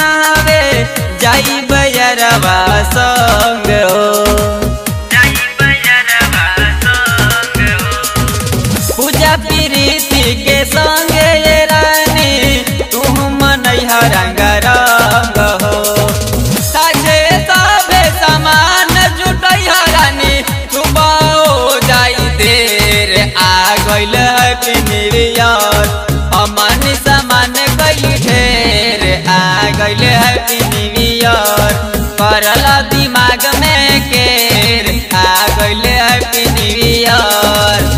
मनावे जाई बयरवा संग हो। पूजा प्रीति के संगे ये रानी तू मनैहा रंग रंग हो। साझे सबे सामान जुटैहा रानी सुबह हो जाई देर आ गइल हैप्पी न्यू ईयर। अमन सामान कई ढेर आ गइल हैप्पी न्यू ईयर। करला दिमाग में केर आ गइल हैप्पी न्यू ईयर।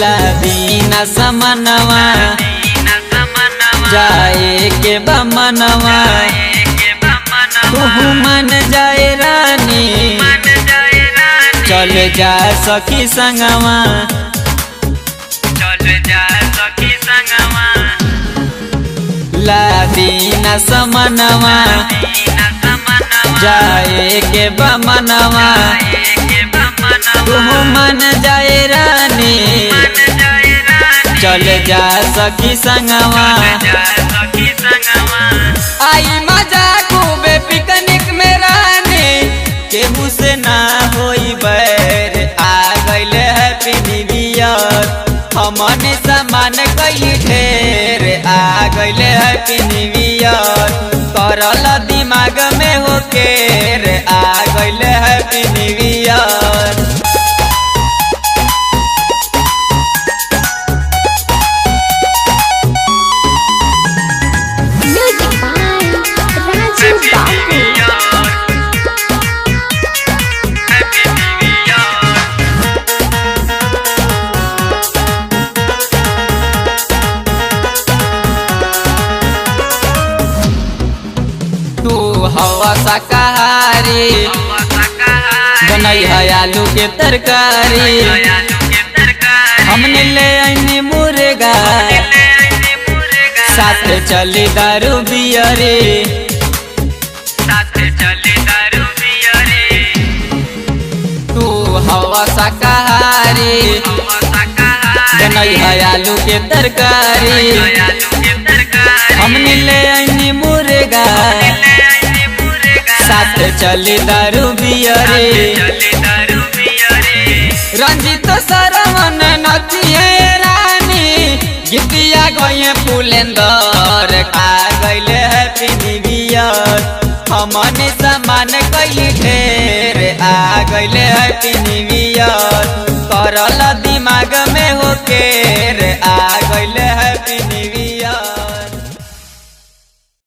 लदीना समनवा जाए के बमनवा तू मन जाए रानी चल जा सखी संगवा। लदीना समनवा जाए के बमनवा तू मन जाए रानी चल जा सखी संगवा। आई मजा खूबे पिकनिक में रानी केहू से ना होई बैर आ गइल हैप्पी न्यू ईयर। हमन सामान कई ढेर आ गइल हैप्पी न्यू ईयर। करल दिमाग में हो केर आ गइल हैप्पी न्यू ईयर। तू हवा शाकाहारी बनई है आलू के तरकारी। हमने ले आईनी मुर्गा साथ चली दारू बियरे। तू हवा शाकाहारी बनई है आलू के तरकारी। हमने ले आईनी मुर्गा साथ चली दारू बियरे। रंजित सरवन नथिए रानी गीतिया गए फुलेंदर आ गइल हैप्पी न्यू ईयर। हमन सामान कई ढेर आ गइल हैप्पी न्यू ईयर। करल दिमाग में हो केर आ गइल हैप्पी न्यू